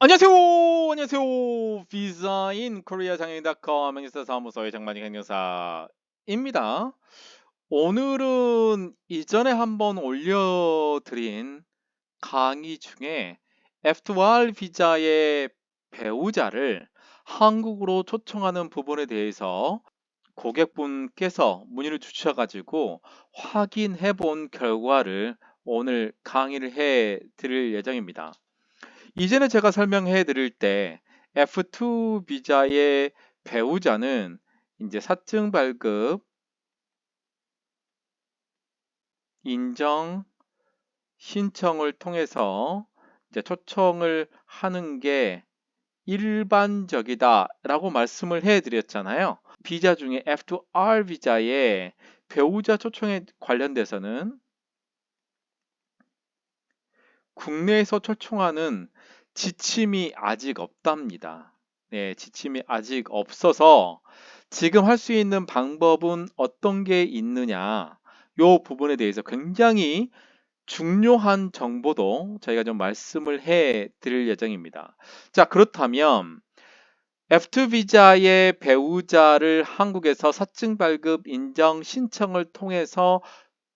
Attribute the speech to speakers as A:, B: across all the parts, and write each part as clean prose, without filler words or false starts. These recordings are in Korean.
A: 안녕하세요. 비자인 코리아 장애인닷컴 행사사무소의 장만희 강연사입니다. 오늘은 이전에 한번 올려드린 강의 중에 F2R 비자의 배우자를 한국으로 초청하는 부분에 대해서 고객분께서 문의를 주셔가지고 확인해 본 결과를 오늘 강의를 해 드릴 예정입니다. 이전에 제가 설명해 드릴 때 F2 비자의 배우자는 이제 사증 발급 인정 신청을 통해서 이제 초청을 하는 게 일반적이다 라고 말씀을 해 드렸잖아요. 비자 중에 F2R 비자의 배우자 초청에 관련돼서는 국내에서 초청하는 지침이 아직 없답니다. 네, 지침이 아직 없어서 지금 할 수 있는 방법은 어떤 게 있느냐, 요 부분에 대해서 굉장히 중요한 정보도 저희가 좀 말씀을 해 드릴 예정입니다. 자, 그렇다면 F2 비자의 배우자를 한국에서 사증 발급 인정 신청을 통해서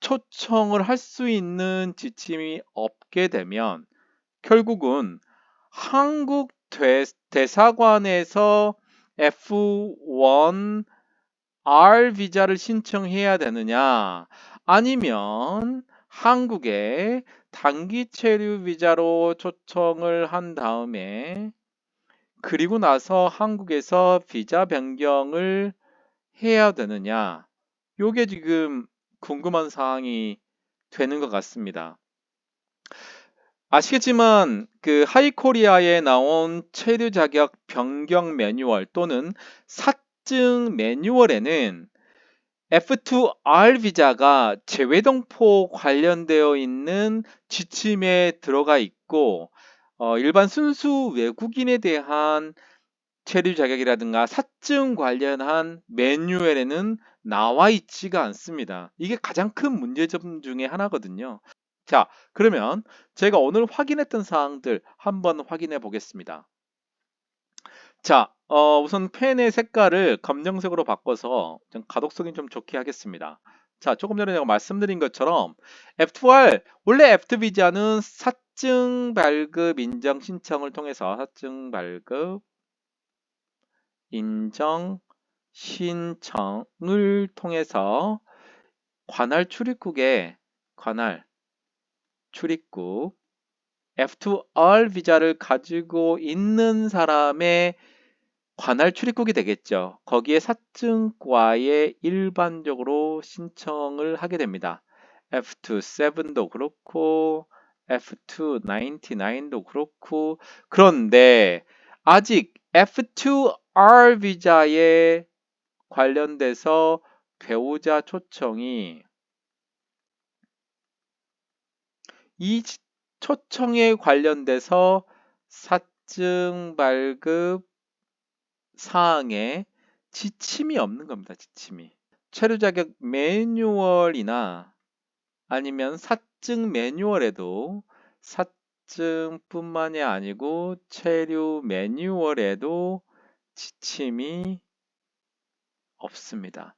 A: 초청을 할 수 있는 지침이 없게 되면 결국은 한국 대사관에서 F1R 비자를 신청해야 되느냐, 아니면 한국에 단기 체류 비자로 초청을 한 다음에 그리고 나서 한국에서 비자 변경을 해야 되느냐, 요게 지금 궁금한 사항이 되는 것 같습니다. 아시겠지만 그 하이코리아에 나온 체류 자격 변경 매뉴얼 또는 사증 매뉴얼에는 F2R 비자가 재외동포 관련되어 있는 지침에 들어가 있고 일반 순수 외국인에 대한 체류 자격이라든가 사증 관련한 매뉴얼에는 나와 있지가 않습니다. 이게 가장 큰 문제점 중에 하나거든요. 자, 그러면 제가 오늘 확인했던 사항들 한번 확인해 보겠습니다. 자, 우선 펜의 색깔을 검정색으로 바꿔서 좀 가독성이 좀 좋게 하겠습니다. 자, 조금 전에 제가 말씀드린 것처럼 F2R, 원래 F2 비자는 사증 발급 인정 신청을 통해서 사증 발급 인정 신청을 통해서 관할 출입국에 관할 출입국 F2R 비자를 가지고 있는 사람의 관할 출입국이 되겠죠. 거기에 사증과에 일반적으로 신청을 하게 됩니다. F27도 그렇고 F299도 그렇고, 그런데 아직 F2R 비자에 관련돼서 배우자 초청이 이 초청에 관련돼서 사증 발급 사항에 지침이 없는 겁니다. 지침이. 체류 자격 매뉴얼이나 아니면 사증 매뉴얼에도 사증뿐만이 아니고 체류 매뉴얼에도 지침이 없습니다.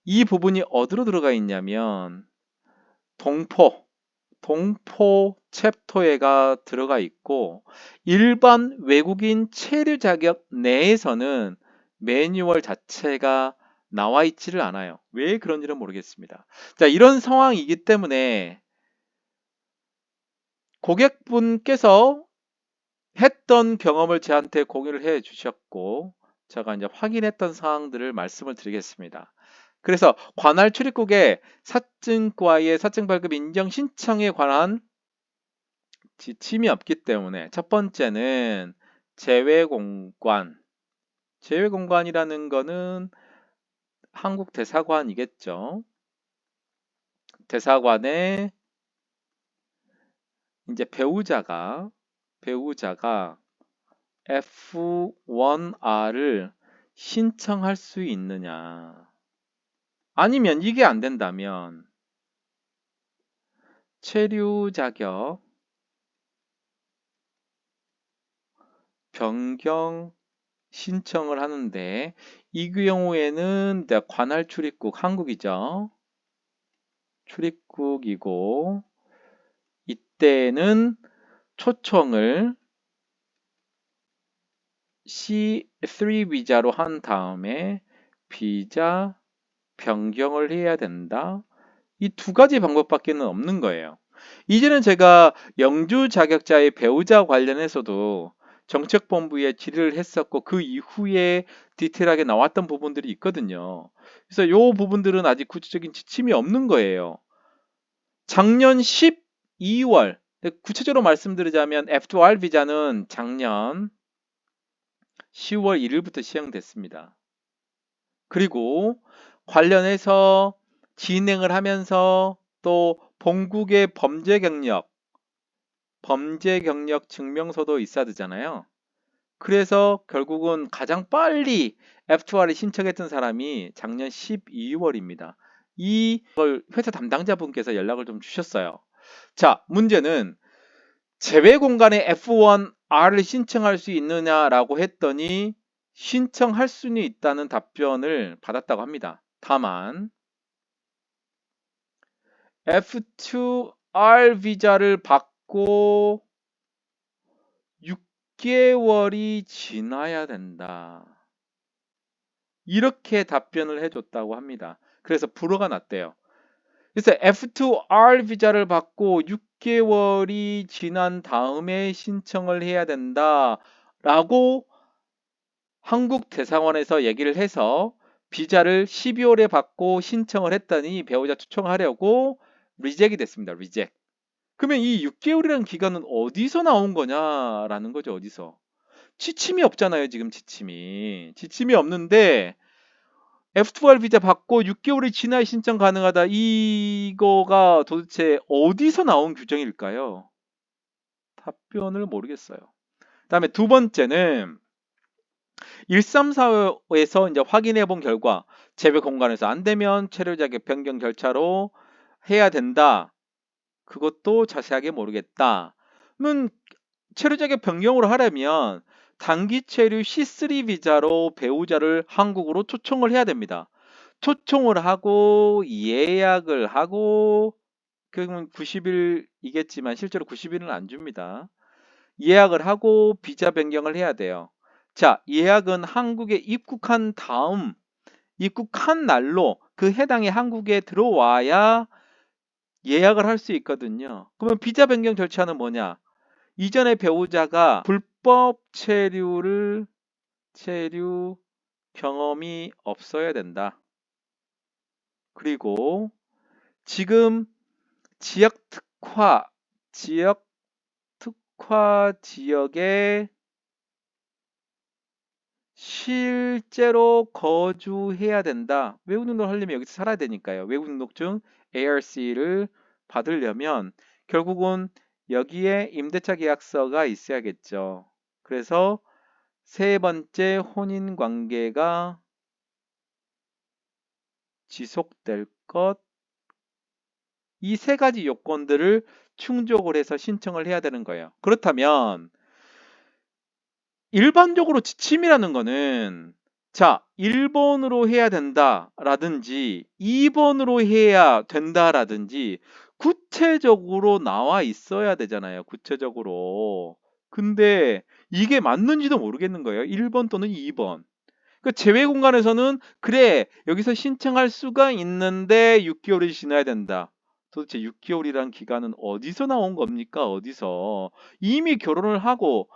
A: 이 부분이 어디로 들어가 있냐면 동포 챕터에가 들어가 있고, 일반 외국인 체류 자격 내에서는 매뉴얼 자체가 나와 있지를 않아요. 왜 그런지는 모르겠습니다. 자, 이런 상황이기 때문에 고객분께서 했던 경험을 저한테 공유를 해 주셨고, 제가 이제 확인했던 사항들을 말씀을 드리겠습니다. 그래서 관할 출입국에 사증과의 사증 발급 인정 신청에 관한 지침이 없기 때문에 첫 번째는 제외공관이라는 거는 한국 대사관이겠죠. 대사관에 이제 배우자가 F1R을 신청할 수 있느냐, 아니면 이게 안 된다면 체류 자격 변경 신청을 하는데 이 경우에는 관할 출입국 한국이죠. 출입국이고 이때는 초청을 C3 비자로 한 다음에 비자 변경을 해야 된다. 이 두 가지 방법밖에는 없는 거예요. 이제는 제가 영주 자격자의 배우자 관련해서도 정책본부에 질의를 했었고 그 이후에 디테일하게 나왔던 부분들이 있거든요. 그래서 이 부분들은 아직 구체적인 지침이 없는 거예요. 작년 12월, 구체적으로 말씀드리자면 F2R 비자는 작년 10월 1일부터 시행됐습니다. 그리고 관련해서 진행을 하면서 또 본국의 범죄 경력 증명서도 있어야 되잖아요. 그래서 결국은 가장 빨리 F2R을 신청했던 사람이 작년 12월입니다. 이걸 회사 담당자분께서 연락을 좀 주셨어요. 자, 문제는 제외 공간에 F1R을 신청할 수 있느냐라고 했더니 신청할 수는 있다는 답변을 받았다고 합니다. 다만 F2R 비자를 받고 6개월이 지나야 된다. 이렇게 답변을 해줬다고 합니다. 그래서 불허가 났대요. 그래서 F2R 비자를 받고 6개월이 지난 다음에 신청을 해야 된다라고 한국 대사관에서 얘기를 해서 비자를 12월에 받고 신청을 했더니 배우자 초청하려고 리젝이 됐습니다. 리젝. 그러면 이 6개월이라는 기간은 어디서 나온 거냐라는 거죠. 어디서. 지침이 없잖아요. 지금 지침이 없는데 F2R 비자 받고 6개월이 지나야 신청 가능하다. 이거가 도대체 어디서 나온 규정일까요? 답변을 모르겠어요. 그다음에 두 번째는 134에서 이제 확인해 본 결과 제외 공간에서 안 되면 체류 자격 변경 절차로 해야 된다. 그것도 자세하게 모르겠다. 는 체류 자격 변경으로 하려면 단기 체류 C3 비자로 배우자를 한국으로 초청을 해야 됩니다. 초청을 하고 예약을 하고 그러면 90일이겠지만 실제로 90일은 안 줍니다. 예약을 하고 비자 변경을 해야 돼요. 자, 예약은 한국에 입국한 다음 입국한 날로 그 해당의 한국에 들어와야 예약을 할 수 있거든요. 그러면 비자 변경 절차는 뭐냐? 이전에 배우자가 불법 체류 경험이 없어야 된다. 그리고 지금 지역 특화 지역에 실제로 거주해야 된다. 외국 등록을 하려면 여기서 살아야 되니까요. 외국 등록증 ARC를 받으려면 결국은 여기에 임대차 계약서가 있어야겠죠. 그래서 세 번째 혼인 관계가 지속될 것. 이 세 가지 요건들을 충족을 해서 신청을 해야 되는 거예요. 그렇다면 일반적으로 지침이라는 거는 자, 1번으로 해야 된다라든지 2번으로 해야 된다라든지 구체적으로 나와 있어야 되잖아요. 구체적으로. 근데 이게 맞는지도 모르겠는 거예요. 1번 또는 2번. 그 제외 공간에서는 그래, 여기서 신청할 수가 있는데 6개월이 지나야 된다. 도대체 6개월이란 기간은 어디서 나온 겁니까? 어디서? 이미 결혼을 하고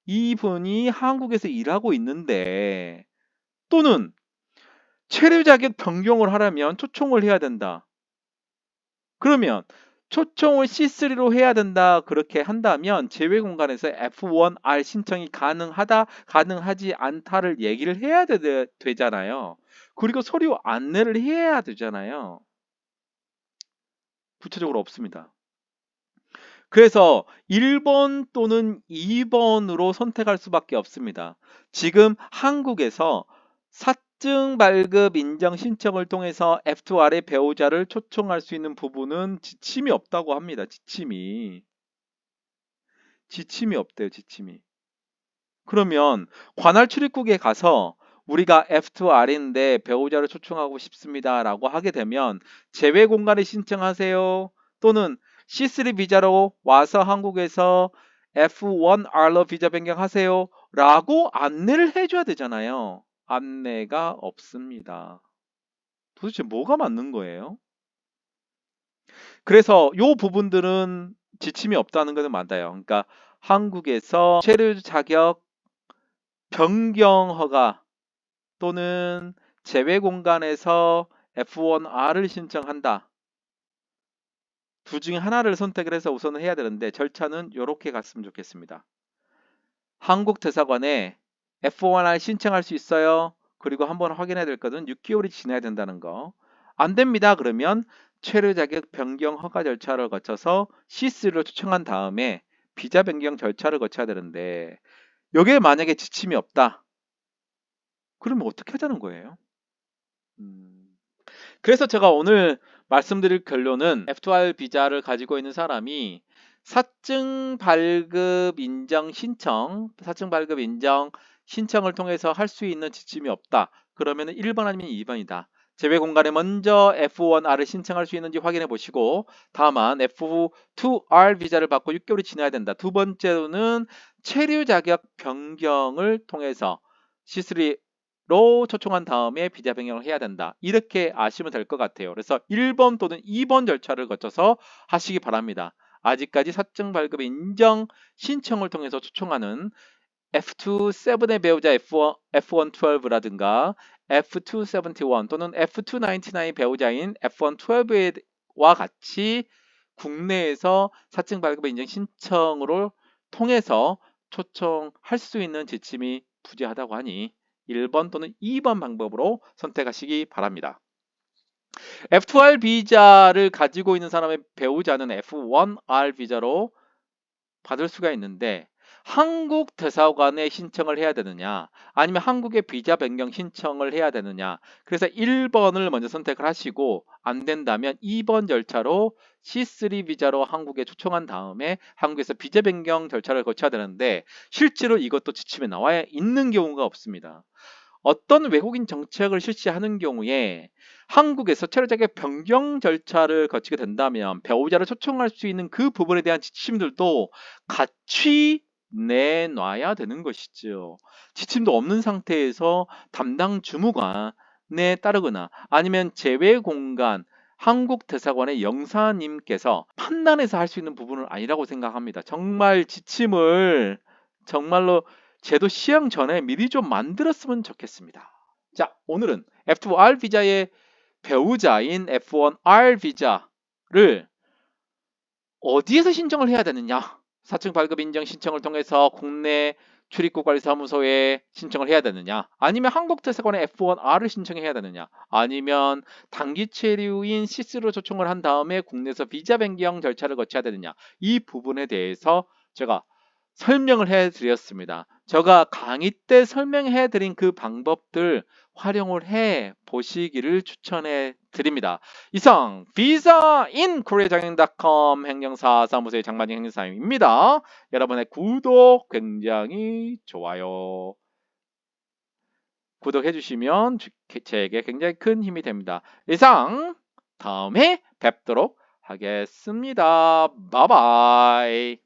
A: 이분이 한국에서 일하고 있는데 또는 체류 자격 변경을 하려면 초청을 해야 된다. 그러면 초청을 C3로 해야 된다. 그렇게 한다면 제외 공간에서 F1R 신청이 가능하지 않다를 얘기를 해야 되잖아요. 그리고 서류 안내를 해야 되잖아요. 구체적으로 없습니다. 그래서 1번 또는 2번으로 선택할 수밖에 없습니다. 지금 한국에서 사증 발급 인정 신청을 통해서 F2R의 배우자를 초청할 수 있는 부분은 지침이 없다고 합니다. 지침이 없대요. 지침이. 그러면 관할 출입국에 가서 우리가 F2R인데 배우자를 초청하고 싶습니다 라고 하게 되면 제외 공간에 신청하세요 또는 C3 비자로 와서 한국에서 F1R로 비자 변경하세요 라고 안내를 해줘야 되잖아요. 안내가 없습니다. 도대체 뭐가 맞는 거예요? 그래서 요 부분들은 지침이 없다는 것은 맞아요. 그러니까 한국에서 체류 자격 변경 허가 또는 제외 공간에서 F1R을 신청한다. 둘 중에 하나를 선택을 해서 우선은 해야 되는데 절차는 이렇게 갔으면 좋겠습니다. 한국 대사관에 F1R 신청할 수 있어요. 그리고 한번 확인해야 될 것은 6개월이 지나야 된다는 거. 안 됩니다. 그러면 체류 자격 변경 허가 절차를 거쳐서 C3를 초청한 다음에 비자 변경 절차를 거쳐야 되는데 여기에 만약에 지침이 없다. 그러면 어떻게 하자는 거예요? 그래서 제가 오늘 말씀드릴 결론은 F2R 비자를 가지고 있는 사람이 사증 발급 인정 신청, 사증 발급 인정 신청을 통해서 할 수 있는 지침이 없다. 그러면 1번 아니면 2번이다. 제외 공간에 먼저 F1R을 신청할 수 있는지 확인해 보시고 다만 F2R 비자를 받고 6개월이 지나야 된다. 두 번째로는 체류 자격 변경을 통해서 C3 로 초청한 다음에 비자 변경을 해야 된다. 이렇게 아시면 될 것 같아요. 그래서 1번 또는 2번 절차를 거쳐서 하시기 바랍니다. 아직까지 사증 발급 인정 신청을 통해서 초청하는 F2-7의 배우자 F1-12라든가 F2-71 또는 F2-99의 배우자인 F1-12와 같이 국내에서 사증 발급 인정 신청으로 통해서 초청할 수 있는 지침이 부재하다고 하니 1번 또는 2번 방법으로 선택하시기 바랍니다. F2R 비자를 가지고 있는 사람의 배우자는 F1R 비자로 받을 수가 있는데 한국 대사관에 신청을 해야 되느냐 아니면 한국의 비자 변경 신청을 해야 되느냐 그래서 1번을 먼저 선택을 하시고 안 된다면 2번 절차로 C3 비자로 한국에 초청한 다음에 한국에서 비자 변경 절차를 거쳐야 되는데 실제로 이것도 지침에 나와 있는 경우가 없습니다. 어떤 외국인 정책을 실시하는 경우에 한국에서 체류 자격 변경 절차를 거치게 된다면 배우자를 초청할 수 있는 그 부분에 대한 지침들도 같이 내놔야 되는 것이죠. 지침도 없는 상태에서 담당 주무관에 따르거나 아니면 제외 공간 한국 대사관의 영사님께서 판단해서 할 수 있는 부분은 아니라고 생각합니다. 정말 지침을 정말로 제도 시행 전에 미리 좀 만들었으면 좋겠습니다. 자, 오늘은 F2R 비자의 배우자인 F1R 비자를 어디에서 신청을 해야 되느냐? 사증 발급 인정 신청을 통해서 국내 출입국관리사무소에 신청을 해야 되느냐? 아니면 한국대사관에 F1R을 신청해야 되느냐? 아니면 단기 체류인 C3로 초청을 한 다음에 국내에서 비자 변경 절차를 거쳐야 되느냐? 이 부분에 대해서 제가 설명을 해드렸습니다. 제가 강의 때 설명해드린 그 방법들 활용을 해 보시기를 추천해 드립니다. 이상 visainkorea장인.com 행정사 사무소의 장만진 행정사입니다. 여러분의 구독 굉장히 좋아요. 구독해 주시면 제게 굉장히 큰 힘이 됩니다. 이상 다음에 뵙도록 하겠습니다. 바이바이.